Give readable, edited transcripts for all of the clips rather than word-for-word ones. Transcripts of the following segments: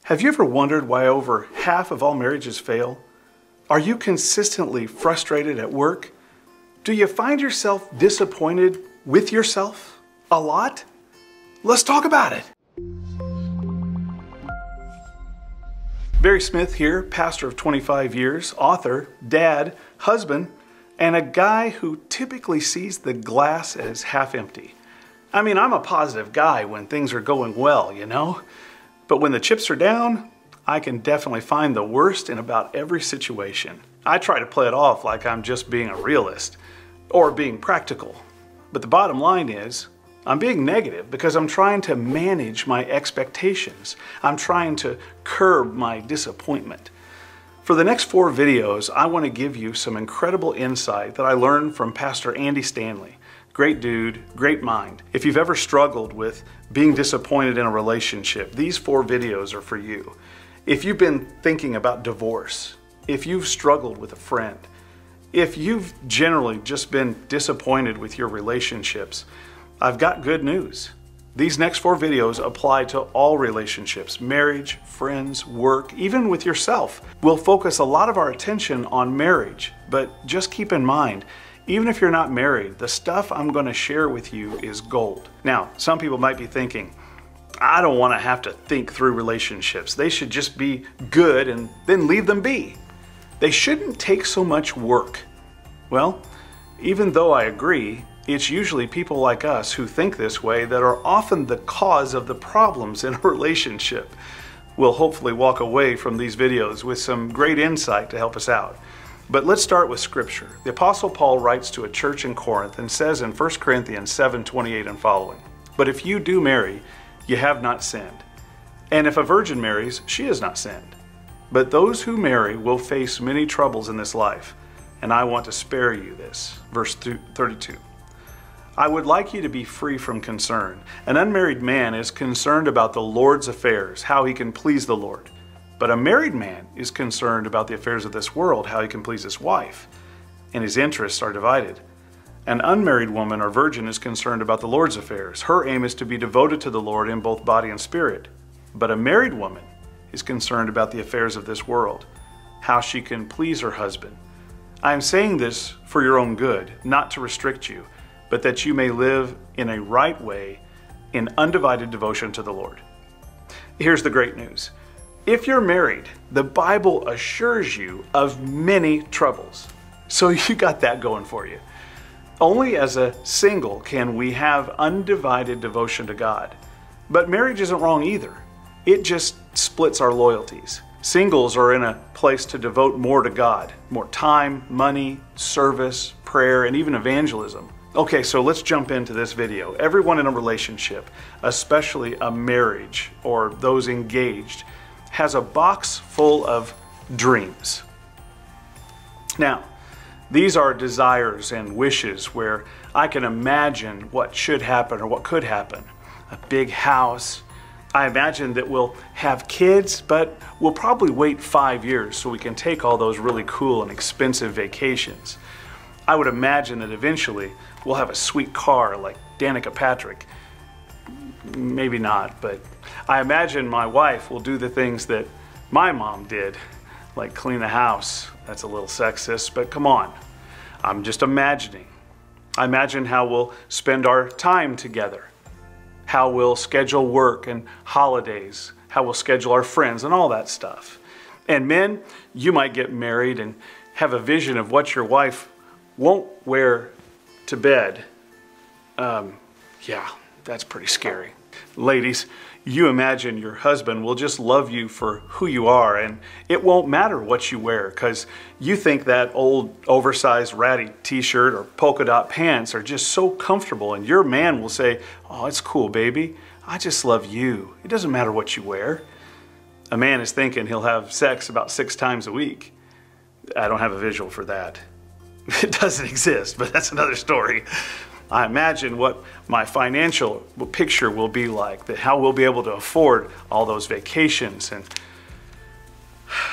Have you ever wondered why over half of all marriages fail? Are you consistently frustrated at work? Do you find yourself disappointed with yourself a lot? Let's talk about it. Barry Smith here, pastor of 25 years, author, dad, husband, and a guy who typically sees the glass as half empty. I mean, I'm a positive guy when things are going well, you know? But when the chips are down, I can definitely find the worst in about every situation. I try to play it off like I'm just being a realist or being practical. But the bottom line is, I'm being negative because I'm trying to manage my expectations. I'm trying to curb my disappointment. For the next 4 videos, I want to give you some incredible insight that I learned from Pastor Andy Stanley. Great dude, great mind. If you've ever struggled with being disappointed in a relationship, these 4 videos are for you. If you've been thinking about divorce, if you've struggled with a friend, if you've generally just been disappointed with your relationships, I've got good news. These next 4 videos apply to all relationships, marriage, friends, work, even with yourself. We'll focus a lot of our attention on marriage, but just keep in mind, even if you're not married, the stuff I'm going to share with you is gold. Now, some people might be thinking, I don't want to have to think through relationships. They should just be good and then leave them be. They shouldn't take so much work. Well, even though I agree, it's usually people like us who think this way that are often the cause of the problems in a relationship. We'll hopefully walk away from these videos with some great insight to help us out. But let's start with Scripture. The Apostle Paul writes to a church in Corinth and says in 1 Corinthians 7:28 and following, "But if you do marry, you have not sinned. And if a virgin marries, she has not sinned. But those who marry will face many troubles in this life, and I want to spare you this." Verse 32. "I would like you to be free from concern. An unmarried man is concerned about the Lord's affairs, how he can please the Lord. But a married man is concerned about the affairs of this world, how he can please his wife, and his interests are divided. An unmarried woman or virgin is concerned about the Lord's affairs. Her aim is to be devoted to the Lord in both body and spirit. But a married woman is concerned about the affairs of this world, how she can please her husband. I am saying this for your own good, not to restrict you, but that you may live in a right way in undivided devotion to the Lord." Here's the great news. If you're married, the Bible assures you of many troubles. So you got that going for you. Only as a single can we have undivided devotion to God. But marriage isn't wrong either. It just splits our loyalties. Singles are in a place to devote more to God, more time, money, service, prayer, and even evangelism. Okay, so let's jump into this video. Everyone in a relationship, especially a marriage or those engaged, has a box full of dreams. Now, these are desires and wishes where I can imagine what should happen or what could happen. A big house. I imagine that we'll have kids, but we'll probably wait 5 years so we can take all those really cool and expensive vacations. I would imagine that eventually we'll have a sweet car like Danica Patrick. Maybe not, but I imagine my wife will do the things that my mom did, like clean the house. That's a little sexist, but come on. I'm just imagining. I imagine how we'll spend our time together, how we'll schedule work and holidays, how we'll schedule our friends and all that stuff. And men, you might get married and have a vision of what your wife won't wear to bed. Yeah, that's pretty scary. Ladies, you imagine your husband will just love you for who you are, and it won't matter what you wear because you think that old oversized ratty t-shirt or polka dot pants are just so comfortable, and your man will say, "Oh, it's cool, baby. I just love you. It doesn't matter what you wear." A man is thinking he'll have sex about 6 times a week. I don't have a visual for that. It doesn't exist, but that's another story. I imagine what my financial picture will be like, that how we'll be able to afford all those vacations. And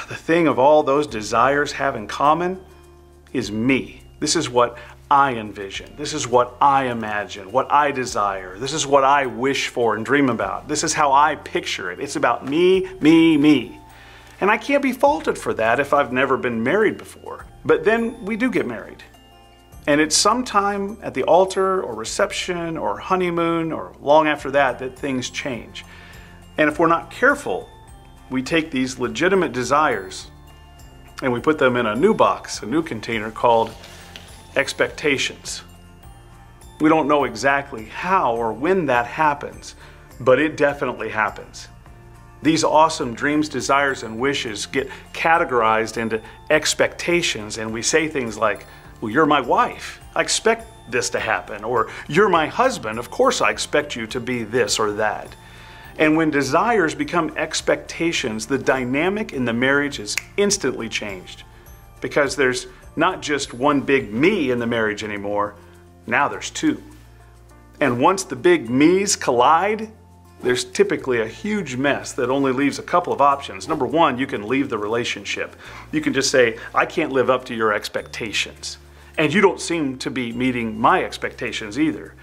the thing of all those desires have in common is me. This is what I envision. This is what I imagine, what I desire. This is what I wish for and dream about. This is how I picture it. It's about me, me, me. And I can't be faulted for that if I've never been married before. But then we do get married. And it's sometime at the altar or reception or honeymoon or long after that that things change. And if we're not careful, we take these legitimate desires and we put them in a new box, a new container called expectations. We don't know exactly how or when that happens, but it definitely happens. These awesome dreams, desires, and wishes get categorized into expectations, and we say things like, well, you're my wife, I expect this to happen. Or you're my husband, of course I expect you to be this or that. And when desires become expectations, the dynamic in the marriage is instantly changed. Because there's not just one big me in the marriage anymore, now there's two. And once the big me's collide, there's typically a huge mess that only leaves a couple of options. Number one, you can leave the relationship. You can just say, I can't live up to your expectations. And you don't seem to be meeting my expectations either.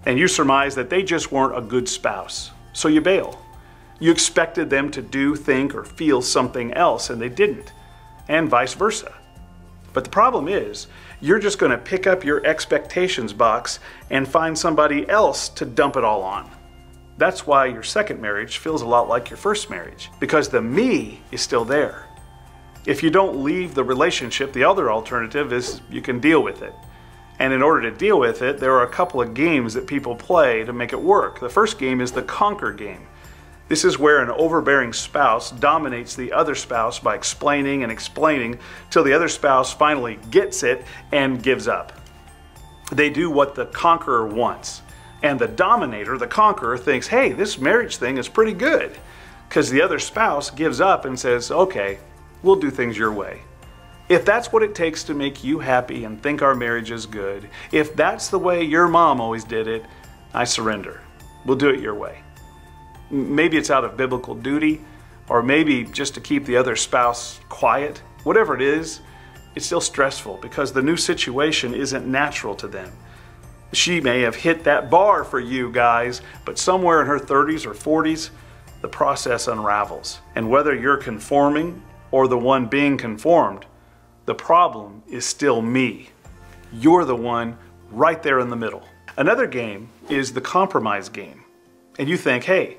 And you surmise that they just weren't a good spouse. So you bail. You expected them to do, think, or feel something else, and they didn't. And vice versa. But the problem is, you're just going to pick up your expectations box and find somebody else to dump it all on. That's why your second marriage feels a lot like your first marriage, because the me is still there. If you don't leave the relationship, the other alternative is you can deal with it. And in order to deal with it, there are a couple of games that people play to make it work. The first game is the conquer game. This is where an overbearing spouse dominates the other spouse by explaining and explaining till the other spouse finally gets it and gives up. They do what the conqueror wants. And the dominator, the conqueror, thinks, hey, this marriage thing is pretty good. Because the other spouse gives up and says, okay, we'll do things your way. If that's what it takes to make you happy and think our marriage is good, if that's the way your mom always did it, I surrender. We'll do it your way. Maybe it's out of biblical duty, or maybe just to keep the other spouse quiet. Whatever it is, it's still stressful because the new situation isn't natural to them. She may have hit that bar for you guys, but somewhere in her 30s or 40s, the process unravels. And whether you're conforming or the one being conformed, the problem is still me. You're the one right there in the middle. Another game is the compromise game. And you think, hey,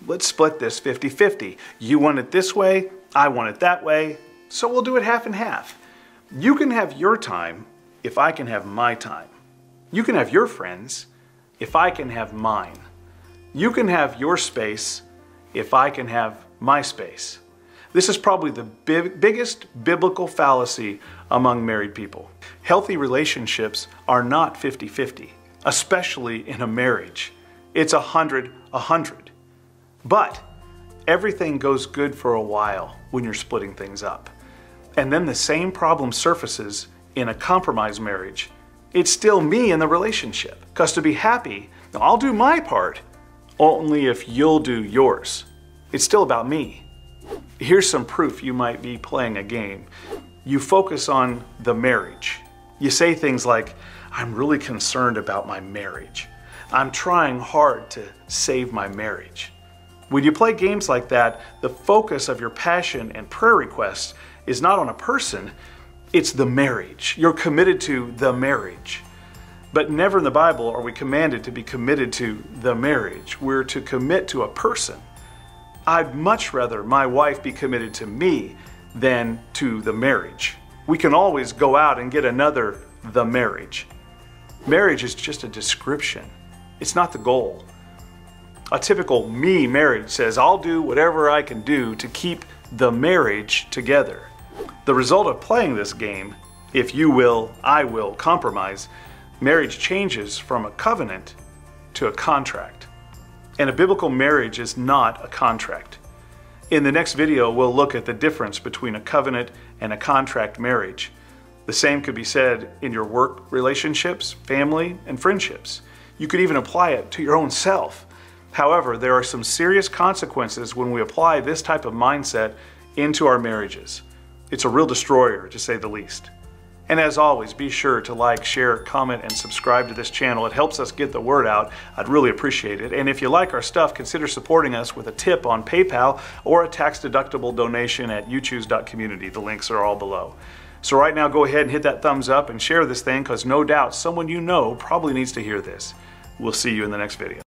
let's split this 50-50. You want it this way, I want it that way, so we'll do it half and half. You can have your time if I can have my time. You can have your friends if I can have mine. You can have your space if I can have my space. This is probably the biggest biblical fallacy among married people. Healthy relationships are not 50-50, especially in a marriage. It's 100-100. But everything goes good for a while when you're splitting things up. And then the same problem surfaces in a compromise marriage. It's still me in the relationship. Because to be happy, I'll do my part, only if you'll do yours. It's still about me. Here's some proof you might be playing a game. You focus on the marriage. You say things like, I'm really concerned about my marriage. I'm trying hard to save my marriage. When you play games like that, the focus of your passion and prayer requests is not on a person, it's the marriage. You're committed to the marriage. But never in the Bible are we commanded to be committed to the marriage. We're to commit to a person. I'd much rather my wife be committed to me than to the marriage. We can always go out and get another the marriage. Marriage is just a description. It's not the goal. A typical me marriage says, I'll do whatever I can do to keep the marriage together. The result of playing this game, if you will, I will compromise, marriage changes from a covenant to a contract. And a biblical marriage is not a contract. In the next video, we'll look at the difference between a covenant and a contract marriage. The same could be said in your work relationships, family, and friendships. You could even apply it to your own self. However, there are some serious consequences when we apply this type of mindset into our marriages. It's a real destroyer, to say the least. And as always, be sure to like, share, comment, and subscribe to this channel. It helps us get the word out. I'd really appreciate it. And if you like our stuff, consider supporting us with a tip on PayPal or a tax-deductible donation at YouChoose.Community. The links are all below. So right now, go ahead and hit that thumbs up and share this thing, because no doubt someone you know probably needs to hear this. We'll see you in the next video.